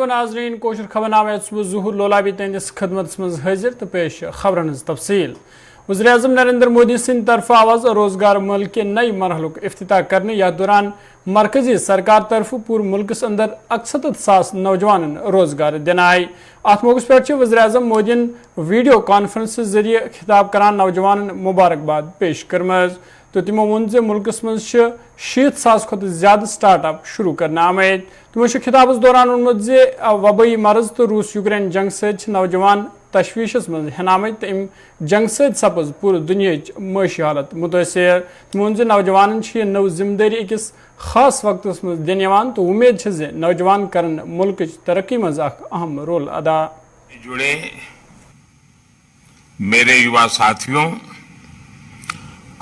नाजरीन कोशर खबरनामा ज़हूर लोलाबी तुंदिस खदमत मज हाजिर तो पेश खबरन तफसील। वज़ीर-ए-आज़म नरेंद्र मोदी सिंध तरफ आवाज रोजगार मल के नई मरहलुक इफ्तिताह करने या दौरान मरकजी सरकार तरफ पूरे मुल्कस अंदर 68,000 नौजवान रोजगार दिन आय। अत मौके पे वज़ीर-ए-आज़म मोदी वीडियो कॉन्फ्रेंस जरिए खिताब करान नौजवान मुबारकबाद पेश करमज तो तिमो वोन जे मुल्कस मज 60,000 खुद ज्यादा स्टार्टअप शुरू करने आमद। तिमो खिताबस दौरान वोनमुत जे वबई मरज तो रूस यूक्रेन जंग से नौजवान तशवीशस मज हेन आमद तो अम जंग से सपज पूरे दुनिया मशी हालत मुतासर। तिमो वोन जे नौजवान नव जिम्मेदारी अकिस खास वक्त मज दिन तो उम्मीद जे नौजवान करन मुल्क तरक्की मज अहम रोल अदा। जुड़े मेरे युवा साथियों,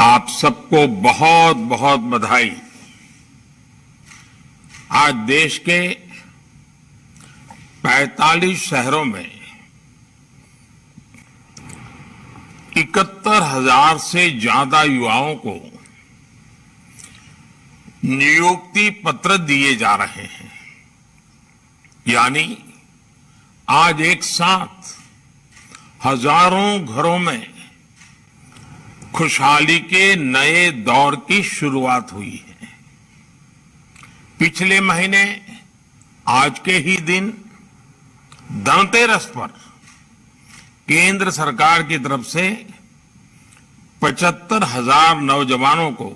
आप सबको बहुत बहुत बधाई। आज देश के 45 शहरों में 71,000 से ज्यादा युवाओं को नियुक्ति पत्र दिए जा रहे हैं। यानी आज एक साथ हजारों घरों में खुशहाली के नए दौर की शुरुआत हुई है। पिछले महीने आज के ही दिन धनतेरस पर केंद्र सरकार की तरफ से 75,000 नौजवानों को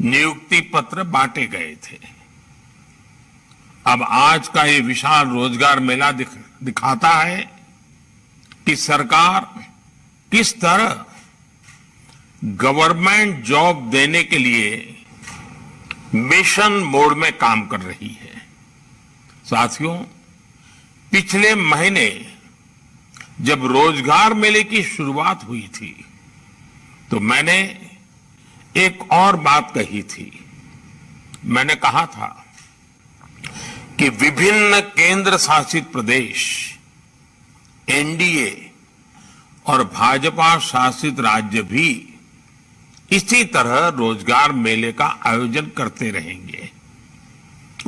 नियुक्ति पत्र बांटे गए थे। अब आज का ये विशाल रोजगार मेला दिखाता है कि सरकार किस तरह गवर्नमेंट जॉब देने के लिए मिशन मोड में काम कर रही है। साथियों, पिछले महीने जब रोजगार मेले की शुरुआत हुई थी तो मैंने एक और बात कही थी। मैंने कहा था कि विभिन्न केंद्र शासित प्रदेश, एनडीए और भाजपा शासित राज्य भी इसी तरह रोजगार मेले का आयोजन करते रहेंगे।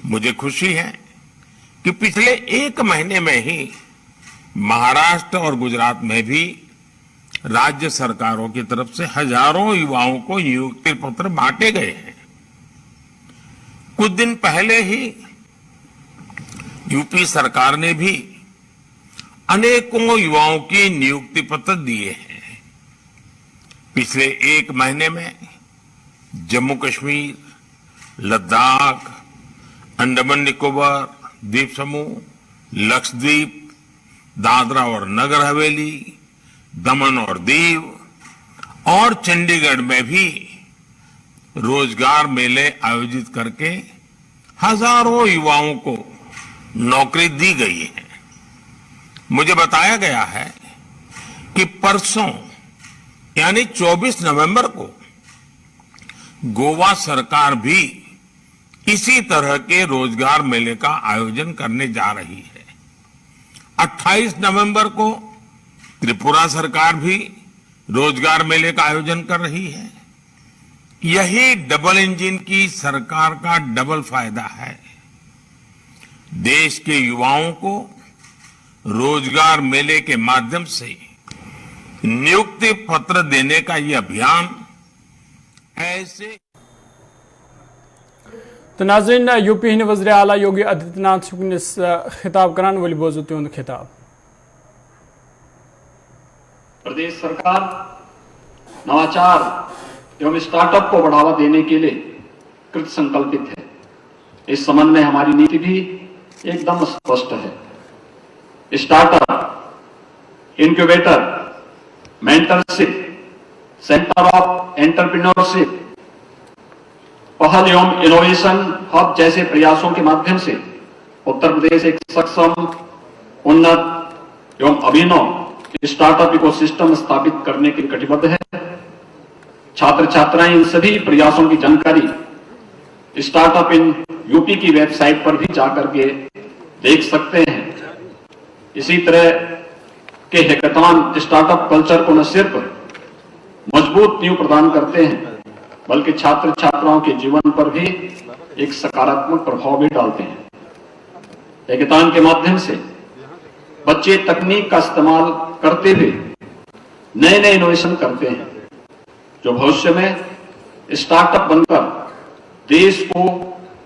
मुझे खुशी है कि पिछले एक महीने में ही महाराष्ट्र और गुजरात में भी राज्य सरकारों की तरफ से हजारों युवाओं को नियुक्ति पत्र बांटे गए हैं। कुछ दिन पहले ही यूपी सरकार ने भी अनेकों युवाओं की नियुक्ति पत्र दिए हैं। पिछले एक महीने में जम्मू कश्मीर, लद्दाख, अंडमान निकोबार द्वीप समूह, लक्षद्वीप, दादरा और नगर हवेली, दमन और दीव और चंडीगढ़ में भी रोजगार मेले आयोजित करके हजारों युवाओं को नौकरी दी गई है। मुझे बताया गया है कि परसों यानी 24 नवंबर को गोवा सरकार भी इसी तरह के रोजगार मेले का आयोजन करने जा रही है। 28 नवंबर को त्रिपुरा सरकार भी रोजगार मेले का आयोजन कर रही है। यही डबल इंजन की सरकार का डबल फायदा है। देश के युवाओं को रोजगार मेले के माध्यम से नियुक्ति पत्र देने का ये अभियान ऐसे। तो नाज़रीन, यूपी हिंद वज़ीर आला योगी आदित्यनाथ सुकनिस खिताब करान वली बोजो तुंद खिताब। प्रदेश सरकार नवाचार एवं स्टार्टअप को बढ़ावा देने के लिए कृत संकल्पित है। इस संबंध में हमारी नीति भी एकदम स्पष्ट है। Startup, incubator, mentorship, centre of entrepreneurship, पहल एवं इनोवेशन हब जैसे प्रयासों के माध्यम से उत्तर प्रदेश एक सक्षम, उन्नत एवं अभिनव स्टार्टअप इकोसिस्टम स्थापित करने के लिए कटिबद्ध है। छात्र छात्राएं इन सभी प्रयासों की जानकारी स्टार्टअप इन यूपी की वेबसाइट पर भी जाकर के देख सकते हैं। इसी तरह के हैकाथॉन स्टार्टअप कल्चर को न सिर्फ मजबूत नींव प्रदान करते हैं बल्कि छात्र छात्राओं के जीवन पर भी एक सकारात्मक प्रभाव भी डालते हैं। हैकेथॉन के माध्यम से बच्चे तकनीक का इस्तेमाल करते हुए नए नए इनोवेशन करते हैं, जो भविष्य में स्टार्टअप बनकर देश को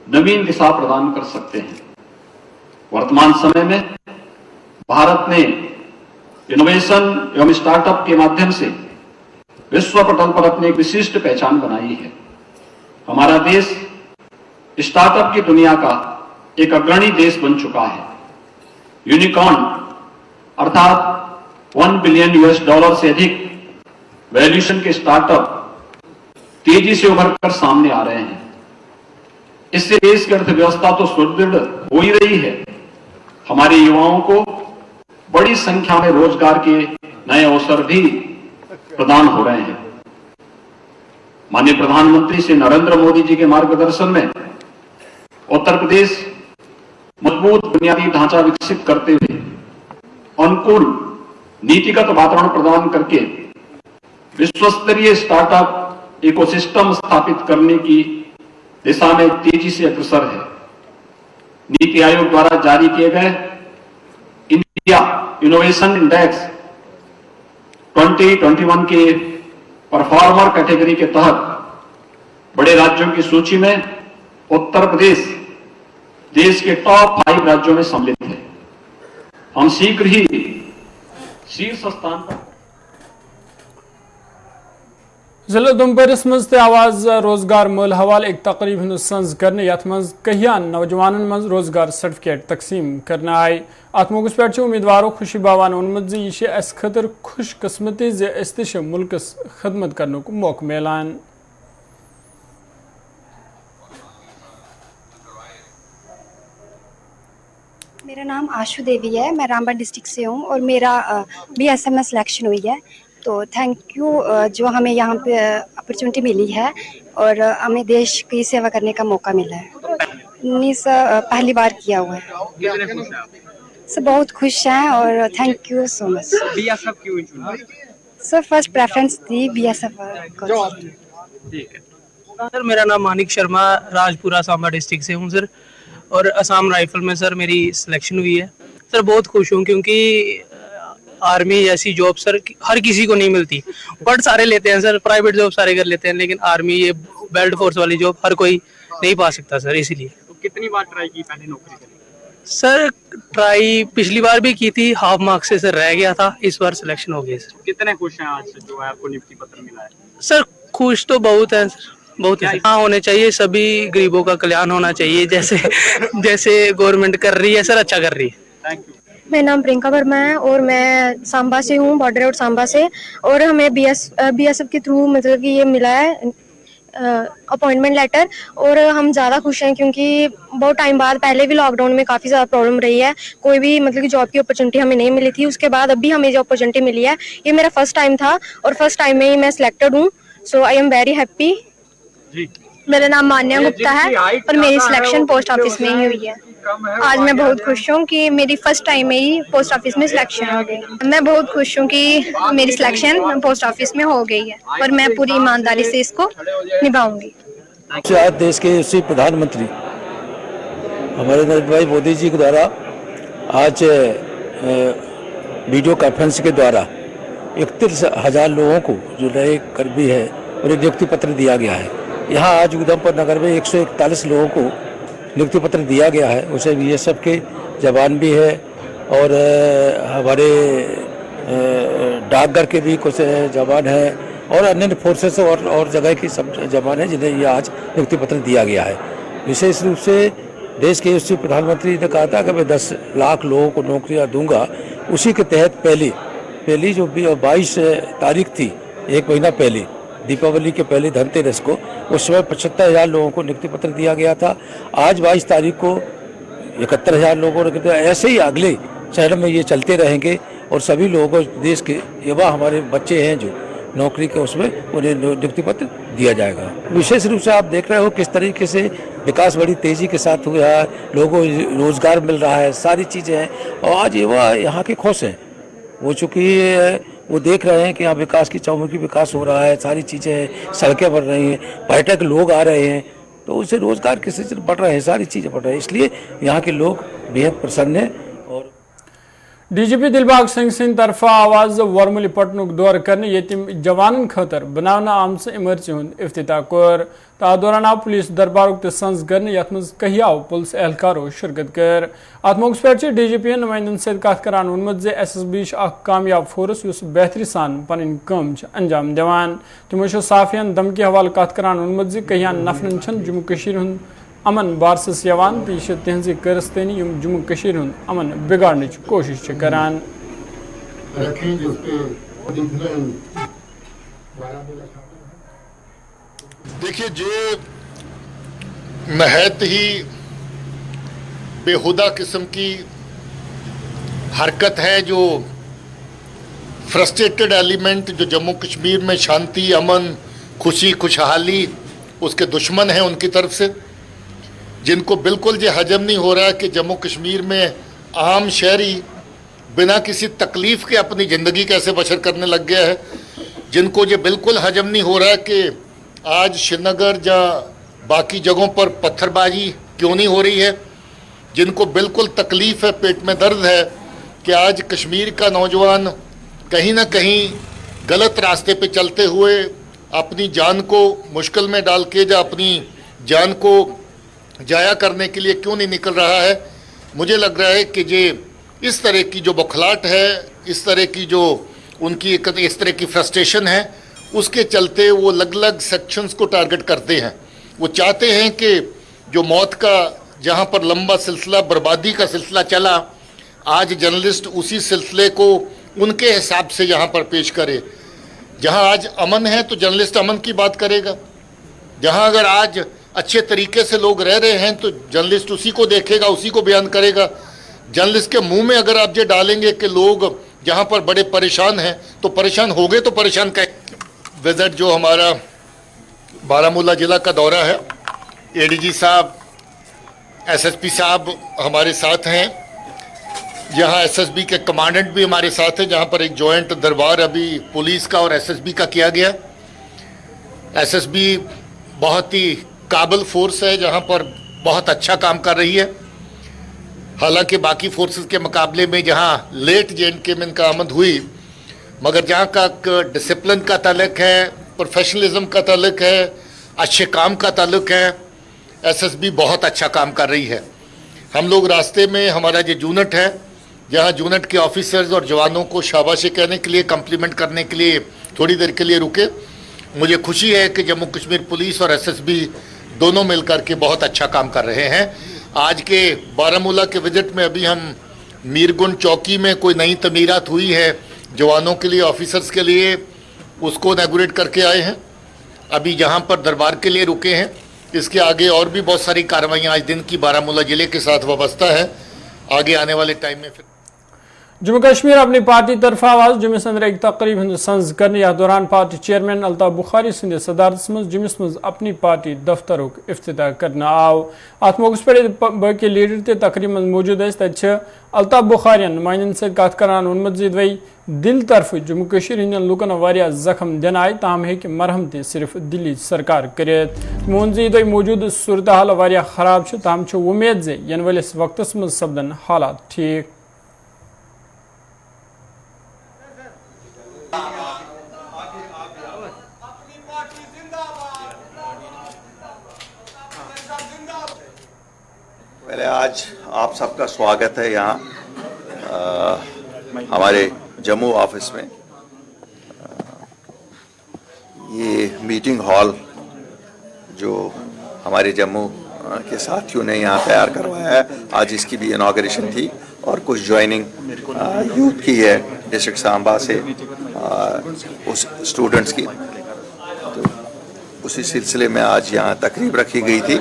नवीन दिशा प्रदान कर सकते हैं। वर्तमान समय में भारत ने इनोवेशन एवं स्टार्टअप के माध्यम से विश्व पटल पर अपनी एक विशिष्ट पहचान बनाई है। हमारा देश स्टार्टअप की दुनिया का एक अग्रणी देश बन चुका है। यूनिकॉर्न अर्थात $1 बिलियन से अधिक वैल्यूएशन के स्टार्टअप तेजी से उभर कर सामने आ रहे हैं। इससे देश की अर्थव्यवस्था तो सुदृढ़ हो ही रही है, हमारे युवाओं को बड़ी संख्या में रोजगार के नए अवसर भी प्रदान हो रहे हैं। माननीय प्रधानमंत्री श्री नरेंद्र मोदी जी के मार्गदर्शन में उत्तर प्रदेश मजबूत बुनियादी ढांचा विकसित करते हुए अनुकूल नीतिगत वातावरण प्रदान करके विश्वस्तरीय स्टार्टअप इकोसिस्टम स्थापित करने की दिशा में तेजी से अग्रसर है। नीति आयोग द्वारा जारी किए गए इंडिया इनोवेशन इंडेक्स 2021 के परफॉर्मर कैटेगरी के तहत बड़े राज्यों की सूची में उत्तर प्रदेश देश के टॉप 5 राज्यों में सम्मिलित है। हम शीघ्र ही शीर्ष स्थान पर जिला उधमपुरस मज ते आवाज रोजगार मेल हवाल एक तकरीब हिंद संज करने यथ मज कहियान नौजवानन मज रोजगार सर्टिफिकेट तकसीम करने आए। अत मौके पे उम्मीदवारों खुशी बावान वोनमुत यह अस खतर खुश किस्मती जे अस तश मुल्कस खदमत करने मौका मिलान। मेरा नाम आशु देवी है, मैं रामबन डिस्ट्रिक्ट से हूँ और मेरा BSM में सिलेक्शन हुई है। तो थैंक यू जो हमें यहाँ पे अपॉर्चुनिटी मिली है और हमें देश की सेवा करने का मौका मिला है। नहीं सर, पहली बार किया हुआ है। सर बहुत खुश हैं और thank you so much. BSF क्यों चुना? सर फर्स्ट प्रेफरेंस थी BSF को। सर मेरा नाम मानिक शर्मा, राजपुरा सांबा डिस्ट्रिक्ट से हूँ सर, और असम राइफल में सर मेरी सिलेक्शन हुई है। सर बहुत खुश हूँ क्योंकि आर्मी जैसी जॉब सर हर किसी को नहीं मिलती। बट सारे लेते हैं सर, प्राइवेट जॉब सारे कर लेते हैं, लेकिन आर्मी ये बेल्ट फोर्स वाली जॉब हर कोई नहीं पा सकता सर। इसीलिए तो कितनी बार ट्राई की पहले नौकरी के लिए? सर ट्राई पिछली बार भी की थी, हाफ मार्क्स से सर रह गया था, इस बार सिलेक्शन हो गया सर। कितने खुश हैं आज जो है आपको नियुक्ति पत्र मिला है? सर खुश तो बहुत है सर, बहुत है। हाँ होने चाहिए, सभी गरीबों का कल्याण होना चाहिए, जैसे जैसे गवर्नमेंट कर रही है सर, अच्छा कर रही है। Thank you. मेरा नाम प्रियंका वर्मा है और मैं सांबा से हूँ, बॉर्डर रोड सांबा से। और हमें BSF के थ्रू मतलब कि ये मिला है अपॉइंटमेंट लेटर, और हम ज़्यादा खुश हैं क्योंकि बहुत टाइम बाद, पहले भी लॉकडाउन में काफ़ी ज़्यादा प्रॉब्लम रही है, कोई भी मतलब कि जॉब की अपॉर्चुनिटी हमें नहीं मिली थी। उसके बाद अभी हमें जो अपॉर्चुनिटी मिली है, ये मेरा फर्स्ट टाइम था और फर्स्ट टाइम में ही मैं सिलेक्टेड हूँ। सो आई एम वेरी हैप्पी। मेरा नाम मान्या गुप्ता है और मेरी सिलेक्शन पोस्ट ऑफिस में ही हुई है। आज मैं बहुत खुश हूँ कि मेरी फर्स्ट टाइम में ही पोस्ट ऑफिस में सिलेक्शन हो गई। मैं बहुत खुश हूँ कि मेरी सिलेक्शन पोस्ट ऑफिस में हो गई है और मैं पूरी ईमानदारी से इसको निभाऊंगी। आज देश के यशस्वी प्रधानमंत्री हमारे नरेंद्र भाई मोदी जी के द्वारा आज वीडियो कॉन्फ्रेंस के द्वारा 31,000 लोगों को जो नए कर्मी है उन्हें नियुक्ति पत्र दिया गया है। यहाँ आज उधमपुर नगर में 141 लोगों को नियुक्ति पत्र दिया गया है। उसे BSF के जवान भी है और हमारे डाकघर के भी कुछ जवान हैं और अन्य फोर्सेस और जगह की सब जवान हैं जिन्हें ये आज नियुक्ति पत्र दिया गया है। विशेष रूप से देश के यशस्वी प्रधानमंत्री ने कहा था कि मैं 10 लाख लोगों को नौकरियां दूंगा। उसी के तहत पहली जो 22 तारीख थी, एक महीना पहले, दीपावली के पहले धनतेरस को, उस समय 75,000 लोगों को नियुक्ति पत्र दिया गया था। आज 22 तारीख को 71,000 लोगों को। ऐसे ही अगले चरण में ये चलते रहेंगे और सभी लोगों को, देश के युवा हमारे बच्चे हैं जो नौकरी के, उसमें उन्हें नियुक्ति पत्र दिया जाएगा। विशेष रूप से आप देख रहे हो किस तरीके से विकास बड़ी तेजी के साथ हुआ है, लोगों को रोजगार मिल रहा है, सारी चीज़ें हैं और आज युवा यहाँ के खुश हैं। वो चूँकि वो देख रहे हैं कि यहाँ विकास की चौमुखी विकास हो रहा है, सारी चीज़ें हैं, सड़कें बन रही हैं, पर्यटक लोग आ रहे हैं, तो उससे रोजगार के सिलसिले बढ़ रहे हैं, सारी चीज़ें बढ़ रही है, इसलिए यहाँ के लोग बेहद प्रसन्न हैं। और डीजीपी दिलबाग सिंह सिंह तरफा आवाज वर्मुल पटनुक दौर करने यतीम जवानन खतर बनाना आमच इमरची हुंद इफ्तिताह कोर ता दौरान आव पुलिस दरबारुक ते संस करने यथ मज कहियाव पुलिस एहलकारो शिरकत कर अत मौके पे डीजीपी नुमाइंदन सत कत करान वोनमुत जे एसएसबी कामयाब फोर्स युस बेहतरी सान पन काम अंजाम दिवान तमो साफियन दमकी हवाले कत करान वोनमुत जे कहियान नफरन छन जम्मू कशीर हुंद अमन बारसस यवान तो यह तहजी करस्तनी जम्मू कशीर हुंद अमन बिगाड़ने की कोशिश करान। देखिए, जो नहायत ही बेहुदा किस्म की हरकत है, जो फ्रस्ट्रेटेड एलिमेंट जो जम्मू कश्मीर में शांति, अमन, खुशी, खुशहाली उसके दुश्मन हैं उनकी तरफ से, जिनको बिल्कुल ये हजम नहीं हो रहा है कि जम्मू कश्मीर में आम शहरी बिना किसी तकलीफ़ के अपनी ज़िंदगी कैसे बसर करने लग गया है, जिनको ये बिल्कुल हजम नहीं हो रहा है कि आज श्रीनगर या बाकी जगहों पर पत्थरबाजी क्यों नहीं हो रही है, जिनको बिल्कुल तकलीफ़ है, पेट में दर्द है कि आज कश्मीर का नौजवान कहीं ना कहीं गलत रास्ते पे चलते हुए अपनी जान को मुश्किल में डाल के या अपनी जान को जाया करने के लिए क्यों नहीं निकल रहा है। मुझे लग रहा है कि ये इस तरह की जो बौखलाहट है, इस तरह की जो उनकी इस तरह की फ्रस्ट्रेशन है, उसके चलते वो अलग अलग सेक्शंस को टारगेट करते हैं। वो चाहते हैं कि जो मौत का जहाँ पर लंबा सिलसिला, बर्बादी का सिलसिला चला, आज जर्नलिस्ट उसी सिलसिले को उनके हिसाब से यहाँ पर पेश करे। जहाँ आज अमन है तो जर्नलिस्ट अमन की बात करेगा, जहाँ अगर आज अच्छे तरीके से लोग रह रहे हैं तो जर्नलिस्ट उसी को देखेगा, उसी को बयान करेगा। जर्नलिस्ट के मुंह में अगर आप ये डालेंगे कि लोग जहाँ पर बड़े परेशान हैं तो परेशान हो गए, तो परेशान का विजिट जो हमारा बारामूला ज़िला का दौरा है, एडीजी साहब, एसएसपी साहब हमारे साथ हैं, यहाँ एसएसबी के कमांडेंट भी हमारे साथ हैं, जहाँ पर एक जॉइंट दरबार अभी पुलिस का और एसएसबी का किया गया। एसएसबी बहुत ही काबिल फोर्स है, जहाँ पर बहुत अच्छा काम कर रही है। हालांकि बाकी फोर्सेस के मुकाबले में जहाँ लेट जेएनके में इनका आमद हुई, मगर जहाँ का डिसिप्लिन का ताल्लुक है, प्रोफेशनलिज्म का ताल्लुक है, अच्छे काम का ताल्लुक है, एसएसबी बहुत अच्छा काम कर रही है। हम लोग रास्ते में हमारा जो यूनिट है, जहाँ यूनिट के ऑफिसर्स और जवानों को शाबाशी कहने के लिए, कम्प्लीमेंट करने के लिए थोड़ी देर के लिए रुके। मुझे खुशी है कि जम्मू कश्मीर पुलिस और एसएसबी दोनों मिलकर के बहुत अच्छा काम कर रहे हैं। आज के बारामूला के विजिट में अभी हम मीरगुंड चौकी में कोई नई तमीरात हुई है जवानों के लिए, ऑफिसर्स के लिए, उसको इनॉग्रेट करके आए हैं। अभी जहां पर दरबार के लिए रुके हैं, इसके आगे और भी बहुत सारी कार्रवाइयाँ आज दिन की बारामूला ज़िले के साथ वाबस्ता है। आगे आने वाले टाइम में फिर जम्मू कश्मीर अपनी पार्टी तरफ आवाज जुम्मस अंदर एक तकरीब संज करने यह दौरान पार्टी चेयरमैन अल्ताफ बुखारी सिंध सदारत मज जुम्मस मज अपनी पार्टी दफ्तरुक इफ्तिताह करना आव। अत मौके पे बाकी लीडर ते तकरीब मज मौजूद तथे अल्ताफ बुखारियन नुमाइंदन सत कत करान वोनमुत वे दिल तरफ जम्मू कश्मीर हिंदन लुकन वारिया जख्म दिन आय, ताहम हेक मरहम ते सिर्फ दिल्ली सरकार करित। मोन जे मौजूद सूरत हाल वारिया खराब, ताहम उम्मीद जे यन वलिस वक्तस मज सपदन हालात ठीक। पहले आज आप सबका स्वागत है यहाँ हमारे जम्मू ऑफिस में। ये मीटिंग हॉल जो हमारे जम्मू के साथियों ने यहाँ तैयार करवाया है, आज इसकी भी इनॉग्रेशन थी और कुछ ज्वाइनिंग यूथ की है डिस्ट्रिक्ट सांबा से, उस स्टूडेंट्स की, तो उसी सिलसिले में आज यहाँ तकरीब रखी गई थी।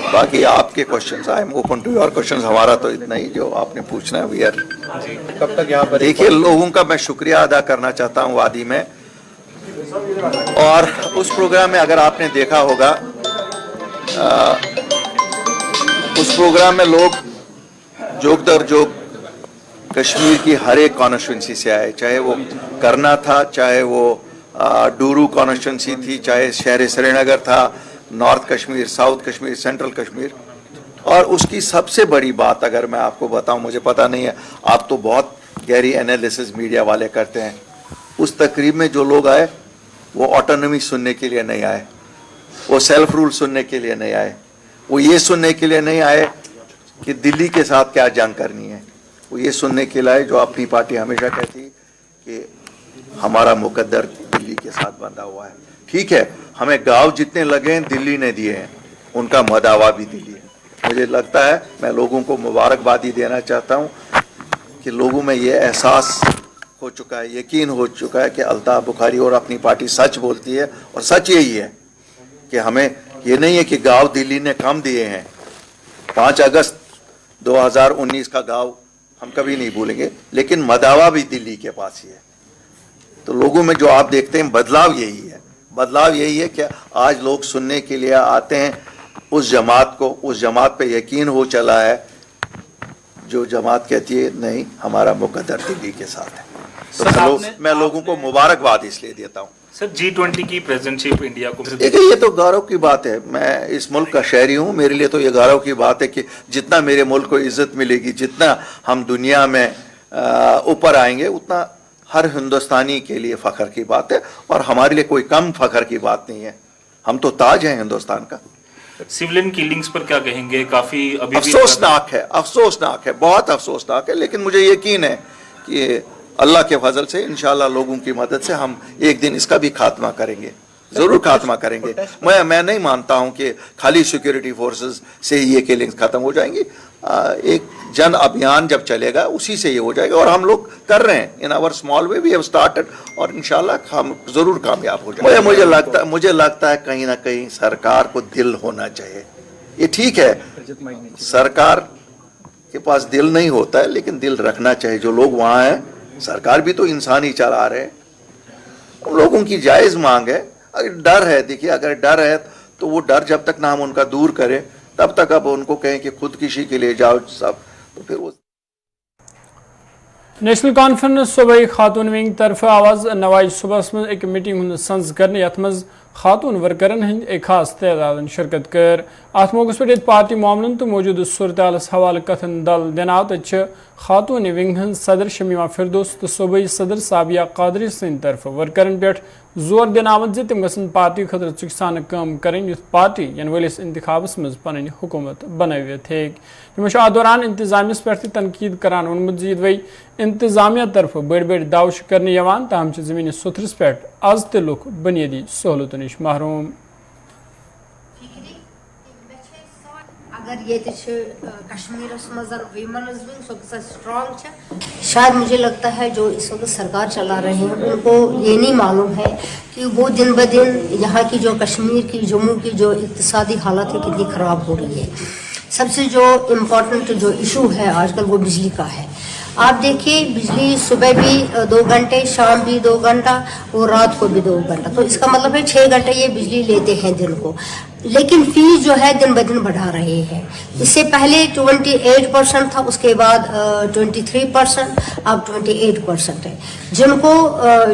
बाकी आपके questions, I am open to your questions. हमारा तो इतना ही जो आपने पूछना है, वी आर कब तक यहाँ पर। देखिए, लोगों का मैं शुक्रिया अदा करना चाहता हूँ वादी में, और उस प्रोग्राम में अगर आपने देखा होगा, उस प्रोग्राम में लोग जोक दर जोक कश्मीर की हर एक कॉन्स्टिट्यूंसी से आए, चाहे वो करना था, चाहे वो डूरू कॉन्स्टिट्यूंसी थी, चाहे शहर श्रीनगर था, north Kashmir, south Kashmir, central Kashmir. और उसकी सबसे बड़ी बात अगर मैं आपको बताऊं, मुझे पता नहीं है, आप तो बहुत गहरी एनालिसिस मीडिया वाले करते हैं, उस तकरीब में जो लोग आए वो ऑटोनॉमी सुनने के लिए नहीं आए, वो सेल्फ रूल सुनने के लिए नहीं आए, वो ये सुनने के लिए नहीं आए कि दिल्ली के साथ क्या जंग करनी है, वो ये सुनने के लिए आए जो अपनी पार्टी हमेशा कहती कि हमारा मुकद्दर दिल्ली के साथ बंधा हुआ है। ठीक है, हमें गांव जितने लगे हैं दिल्ली ने दिए हैं, उनका मदावा भी दिल्ली है। मुझे लगता है, मैं लोगों को मुबारकबादी देना चाहता हूं कि लोगों में ये एहसास हो चुका है, यकीन हो चुका है कि अल्ताफ बुखारी और अपनी पार्टी सच बोलती है, और सच यही है कि हमें ये नहीं है कि गांव दिल्ली ने कम दिए हैं। 5 अगस्त 2019 का गांव हम कभी नहीं भूलेंगे, लेकिन मदावा भी दिल्ली के पास ही है। तो लोगों में जो आप देखते हैं बदलाव यही है, बदलाव यही है कि आज लोग सुनने के लिए आते हैं उस जमात को, उस जमात पे यकीन हो चला है जो जमात कहती है नहीं हमारा मुकद्दर दिल्ली के साथ है। तो मैं लोगों को मुबारकबाद इसलिए देता हूँ। सर, G20 की प्रेसिडेंटशिप इंडिया को, देखिए ये तो गौरव की बात है, मैं इस मुल्क का शहरी हूँ, मेरे लिए तो ये गौरव की बात है कि जितना मेरे मुल्क को इज्जत मिलेगी, जितना हम दुनिया में ऊपर आएंगे, उतना हर हिंदुस्तानी के लिए फ़ख्र की बात है, और हमारे लिए कोई कम फ़ख्र की बात नहीं है। हम तो ताज हैं हिंदुस्तान का। सिविलियन किलिंग्स पर क्या कहेंगे? काफी अभी अफसोसनाक है, अफसोसनाक है, बहुत अफसोसनाक है, लेकिन मुझे यकीन है कि अल्लाह के फजल से इंशाल्लाह लोगों की मदद से हम एक दिन इसका भी खात्मा करेंगे, जरूर खात्मा करेंगे। मैं नहीं मानता हूं कि खाली सिक्योरिटी फोर्सेस से ये किलिंग्स खत्म हो जाएंगी। एक जन अभियान जब चलेगा उसी से ये हो जाएगा, और हम लोग कर रहे हैं, in our small way we have started, और इंशाल्लाह हम जरूर कामयाब हो जाएंगे। मुझे लगता है कहीं ना कहीं सरकार को दिल होना चाहिए। ये ठीक है, सरकार के पास दिल नहीं होता है, लेकिन दिल रखना चाहिए। जो लोग वहां हैं, सरकार भी तो इंसान ही चला रहे हैं, उन लोगों की जायज मांग है। अगर डर है, देखिए अगर डर है तो वो डर जब तक ना हम उनका दूर करें तब तक अब उनको कहें कि खुदकुशी के लिए जाओ सब, तो फिर वो नेशनल कॉन्फ्रेंस सूबाई खातून विंग तरफ आवाज नवाज सुबह में एक मीटिंग सन्स कर यथ मज खातून वर्करन हंद एक खास तदाद शिरकत कर। अत मौके पे पार्टी मामलन तो मौजूद सूरत हालस हवाले कथन दल दिना तत खातून विंग हंद सदर शमीमा फिरदौस तो सूबाई सदर साबिया कादरी सद तरफ वर्करन पे जोर दिन आमत जे तम गसन पार्टी खतर चुक सान कम करें युथ पार्टी इन वलिस इंतखाबस मज पन हुकूमत बनवित हेक। अत दौरान इंतजामियस पे तनकीद करान वोनमुत जी वही इंतजामिया तरफ बड़ बड़ दाव कर ताहम जमीन सुथरस पे आज ते लुक बुनियादी सहूलतों नश महरूम। अगर ये Kashmir women's wing so strong शायद मुझे लगता है जो इस वक्त सरकार चला रहे हैं उनको ये नहीं मालूम है कि वो दिन ब दिन यहाँ की जो कश्मीर की जम्मू की जो इक्तिसादी हालत है कितनी ख़राब हो रही है। सबसे जो इम्पोर्टेंट जो इशू है आजकल वो बिजली का है। आप देखिए बिजली सुबह भी 2 घंटे, शाम भी 2 घंटा और रात को भी 2 घंटा, तो इसका मतलब है 6 घंटे ये बिजली लेते हैं दिन को, लेकिन फीस जो है दिन ब दिन बढ़ा रहे हैं। इससे पहले 28% था, उसके बाद 23%, अब 28% है। जिनको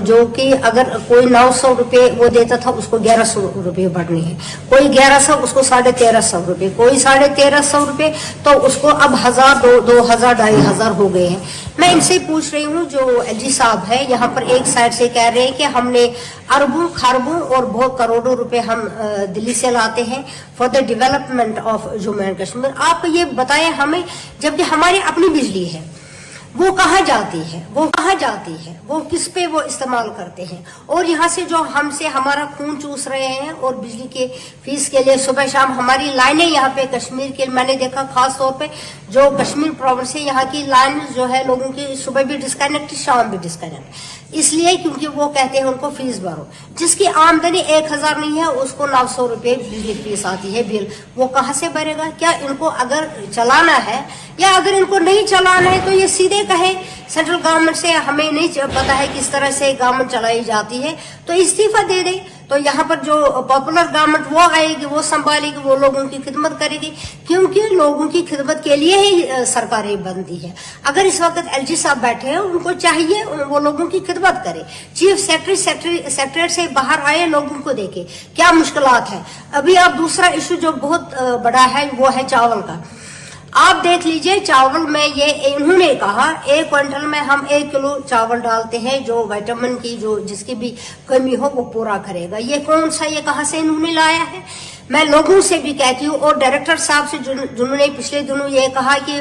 जो कि अगर कोई 900 रुपये वो देता था उसको 1100 रुपये बढ़ने हैं, कोई 1100 उसको 1350 रुपये, कोई 1350 रुपये, तो उसको अब 1000, 2000, 2500 हो गए हैं। मैं इनसे पूछ रही हूँ जो एलजी साहब है यहाँ पर एक साइड से कह रहे हैं कि हमने अरबों खरबों और बहुत करोड़ों रुपए हम दिल्ली से लाते हैं for the development of Jammu and Kashmir. आप ये बताएं हमें, जबकि हमारी अपनी बिजली है, वो कहाँ जाती है, वो कहाँ जाती है, वो किस पे वो इस्तेमाल करते हैं, और यहाँ से जो हमसे हमारा खून चूस रहे हैं और बिजली के फीस के लिए सुबह शाम हमारी लाइनें यहाँ पे कश्मीर के, मैंने देखा खास तौर पे जो कश्मीर प्रोविंस है यहाँ की लाइन जो है लोगों की सुबह भी डिस्कनेक्ट, शाम भी डिस्कनेक्ट, इसलिए क्योंकि वो कहते हैं उनको फीस भरो। जिसकी आमदनी 1000 नहीं है उसको 900 रुपये बिजली फीस आती है बिल, वो कहाँ से भरेगा? क्या इनको अगर चलाना है या अगर इनको नहीं चलाना है तो ये सीधे कहे सेंट्रल गवर्नमेंट से हमें नहीं पता है किस तरह से गवर्नमेंट चलाई जाती है तो इस्तीफा दे दे। तो यहाँ पर जो पॉपुलर गवर्नमेंट वो आएगी, वो संभालेगी, वो लोगों की खिदमत करेगी, क्योंकि लोगों की खिदमत के लिए ही सरकारें बनती है। अगर इस वक्त एलजी साहब बैठे हैं, उनको चाहिए वो लोगों की खिदमत करे। चीफ सेक्रेटरी से बाहर आए, लोगों को देखे क्या मुश्किलात है। अभी अब दूसरा इशू जो बहुत बड़ा है वो है चावल का। आप देख लीजिए, चावल में ये इन्होंने कहा 1 क्विंटल में हम 1 किलो चावल डालते हैं जो विटामिन की जो जिसकी भी कमी हो वो पूरा करेगा। ये कौन सा, ये कहां से इन्होंने लाया है। मैं लोगों से भी कहती हूँ और डायरेक्टर साहब से जिन्होंने पिछले दिनों ये कहा कि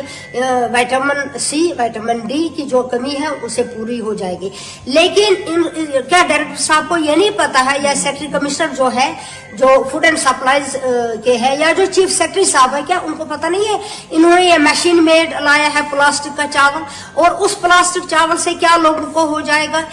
विटामिन सी, विटामिन डी की जो कमी है उसे पूरी हो जाएगी, लेकिन क्या डायरेक्टर साहब को ये नहीं पता है, या सेक्रेटरी कमिश्नर जो है जो फूड एंड सप्लाईज के है, या जो चीफ सेक्रेटरी साहब है, क्या उनको पता नहीं है। इन्होंने ये मशीन मेड लाया है प्लास्टिक का चावल, और उस प्लास्टिक चावल से क्या लोगों को हो जाएगा।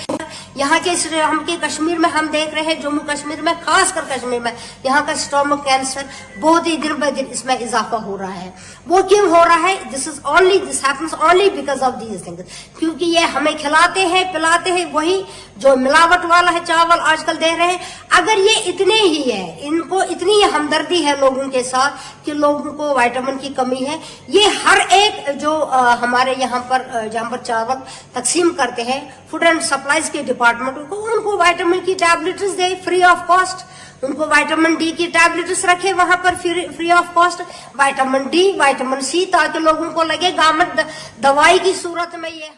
यहाँ के हम के कश्मीर में हम देख रहे हैं, जम्मू कश्मीर में, खासकर कश्मीर में, यहाँ का स्टोमक कैंसर बहुत ही दिन ब दिन इसमें इजाफा हो रहा है। वो क्यों हो रहा है? This happens only because of these things, क्योंकि ये हमें खिलाते हैं पिलाते हैं वही जो मिलावट वाला है चावल आजकल दे रहे हैं। अगर ये इतने ही है, इनको इतनी हमदर्दी है लोगों के साथ कि लोगों को विटामिन की कमी है, ये हर एक जो हमारे यहाँ पर जहाँ पर चावल तकसीम करते हैं फूड एंड सप्लाईज के डिपार्टमेंट को, उनको विटामिन की टैबलेट्स दे फ्री ऑफ कॉस्ट, उनको विटामिन डी की टैबलेट्स रखे वहां पर free of cost, vitamin D, vitamin C, ताकि लोगों को लगे गवर्नमेंट दवाई की सूरत में ये।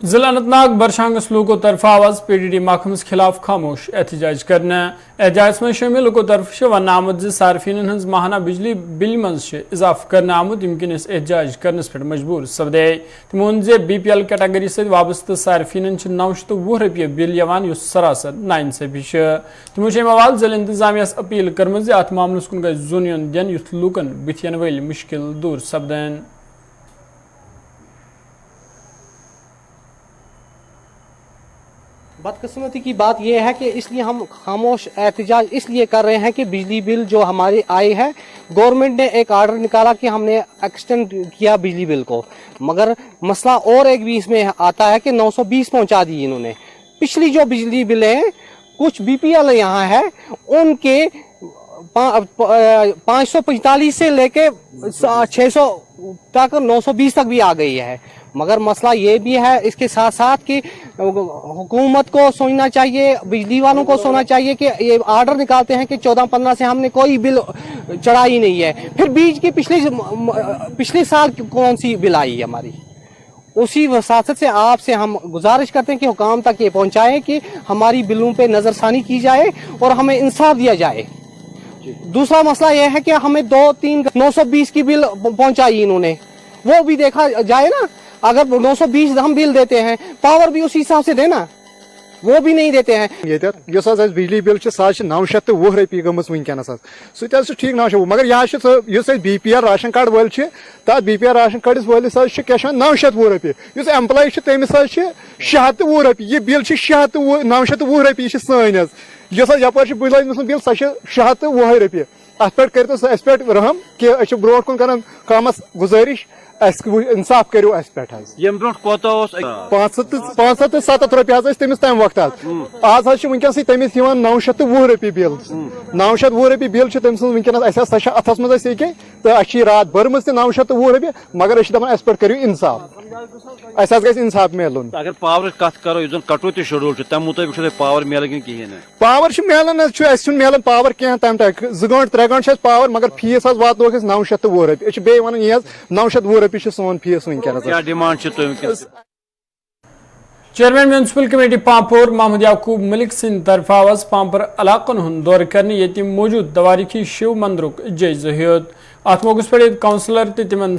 जिला अनंतनाग बरशांगस लोगों तरफ आवाज पीडीडी महकमस खिलाफ खामोश एहतजाज करने। एहतजाज में शामिल लोगों तरफ वन आमद सार्फिन हज माहाना बिजली बिल मज इजाफ कर आमुद यमकिन एहतजाज करनस पे मजबूर सपदे। तमो वोन BPL कैटेगरी सत वाबस्त सार्फिन 910 रुपये बिल यवान सरासर नाइंसाफी। तमो अवाल जिला इंतजामिया अपील कर्म अत मामलस कुन गई जोन योन दिन युथ लूकन बिथन वल मुश्किल दूर सपदन। बदकिस्मती की बात यह है कि इसलिए हम खामोश एहतजाज इसलिए कर रहे हैं कि बिजली बिल जो हमारी आई है, गवर्नमेंट ने एक आर्डर निकाला कि हमने एक्सटेंड किया बिजली बिल को, मगर मसला और एक भी इसमें आता है कि 920 पहुंचा दी इन्होंने। पिछली जो बिजली बिल है, कुछ BPL यहाँ है, उनके 545 से लेके 600 तक 920 तक भी आ गई है। मगर मसला ये भी है इसके साथ साथ कि हुकूमत को सोचना चाहिए, बिजली वालों को सोचना चाहिए कि ये आर्डर निकालते हैं कि 14-15 से हमने कोई बिल चढ़ा ही नहीं है, फिर बीच की पिछले साल कौन सी बिल आई है हमारी। उसी वसात से आपसे हम गुजारिश करते हैं कि हुकाम तक ये पहुंचाएं कि हमारी बिलों पे नजरसानी की जाए और हमें इंसाफ दिया जाए। दूसरा मसला यह है कि हमें 2-3 920 की बिल पहुंचाई इन्होंने, वो भी देखा जाए ना। अगर 920 हम बिल देते हैं, पावर भी उसी हिसाब से देना, वो भी नहीं देते हैं। ये बिजली बिल 910 रुपये गमस वनकन सह ठीक 900, मगर यहाँ BPL राशन कार्ड वल तथ BPL राशन कार्ड वलिस 910 रुपये, एम्प्लॉय तमिस 610 रुपये, यह बिल 910 रुपये सन यपर बिल बिल सह 610 रुपये। अत पे कर रहम कि ब्रो कुन कर कमस गुजारिश इंसाफ करो अस पे 507 रुपये तमिस तम वक्त आज वनकस तमिस 910 रुपये बिल 910 रुपये बिल तमिस वनकस अथस मज तो अच्छी रात भरम 910 रुपये, मगर दपान अस पे करो इंसाफ, अस गई इंसाफ मिलन। अगर पावर कत करो कटौती शेड्यूल तम मुताबिक पावर मिलन कहें पावर मिलान मिलान पावर कह तम तक 2 घंटे 3 घंटे पावर, मगर फीस वात 910 रुपये बे वन ये 910 रुपये सोन फीस वनकस। Chairman municipal committee Pampore Mohammad Yakub Malik सिंह तरफ आवाज पांपोर इलाकन हुंद दौर करने ये मौजूद तवारीखी शिव मंदिरुक जायजा हेत। अत मौके पे काउंसलर तिमन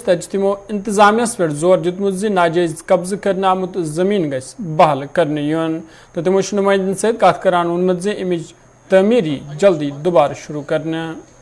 तमो इंतजामिया पे जोर दितमुत नाजायज कब्ज करने आमुत जमीन गस बहाल करने यून, तो तमो नुमाइंदन सत कत करान वोनमुत अमिच तमीरी जल्दी दोबारा शुरू करने।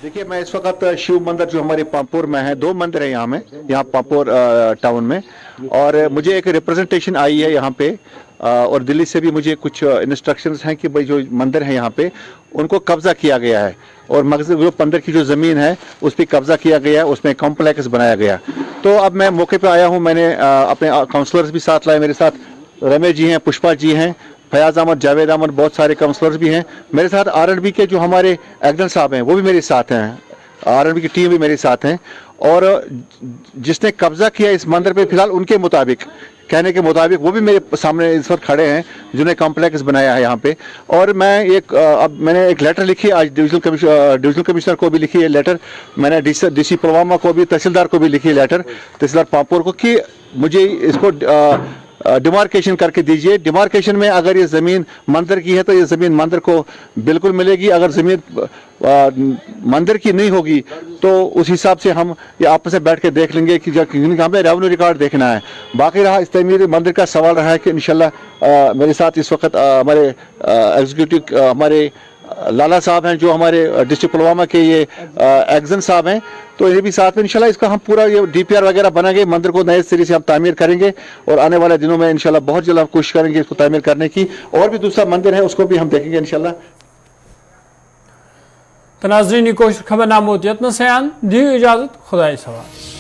देखिए, मैं इस वक्त शिव मंदिर जो हमारे पामपुर में है, 2 मंदिर है यहाँ पामपुर टाउन में, और मुझे एक रिप्रेजेंटेशन आई है यहाँ पे, और दिल्ली से भी मुझे कुछ इंस्ट्रक्शंस हैं कि भाई जो मंदिर है यहाँ पे उनको कब्जा किया गया है, और मस्जिद जो मंदिर की जो ज़मीन है उस पर कब्जा किया गया, उसमें कॉम्प्लेक्स बनाया गया। तो अब मैं मौके पे आया हूँ, मैंने अपने काउंसलर्स भी साथ लाए, मेरे साथ रमेश जी हैं, पुष्पा जी हैं, फयाज अहमद, जावेद अहमद, बहुत सारे काउंसलर्स भी हैं मेरे साथ। आरएनबी के जो हमारे एक्डन साहब हैं वो भी मेरे साथ हैं, आरएनबी की टीम भी मेरे साथ हैं, और जिसने कब्जा किया इस मंदिर पे फिलहाल उनके मुताबिक, कहने के मुताबिक, वो भी मेरे सामने इस वक्त खड़े हैं जिन्होंने कॉम्प्लेक्स बनाया है यहाँ पे। और मैं अब मैंने एक लेटर लिखी आज डिविजनल कमिश्नर को भी लिखी है लेटर, मैंने डीसी पुलवामा को भी, तहसीलदार को भी लिखी है लेटर, तहसीलदार पामपुर को, कि मुझे इसको डिमार्केशन करके दीजिए। डिमार्केशन में अगर ये ज़मीन मंदिर की है तो ये ज़मीन मंदिर को बिल्कुल मिलेगी, अगर ज़मीन मंदिर की नहीं होगी तो उस हिसाब से हम ये आपस में बैठ के देख लेंगे कि हमें रेवेन्यू रिकॉर्ड देखना है। बाकी रहा इस तमीर मंदिर का सवाल रहा है कि इंशाल्लाह मेरे साथ इस वक्त हमारे एग्जीक्यूटिव हमारे लाला साहब हैं जो हमारे डिस्ट्रिक्ट पुलवामा के, ये एक्जन साहब हैं, तो ये भी साथ में इंशाल्लाह इसका हम पूरा ये डीपीआर वगैरह बनाएंगे, मंदिर को नए सिरे से हम तामीर करेंगे, और आने वाले दिनों में इंशाल्लाह बहुत जल्द हम कोशिश करेंगे इसको तामीर करने की। और भी दूसरा मंदिर है उसको भी हम देखेंगे इंशाल्लाह। तो नाज़रीन, खबर नामोदियत में सयान दी इजाज़त, खुदा सवाल।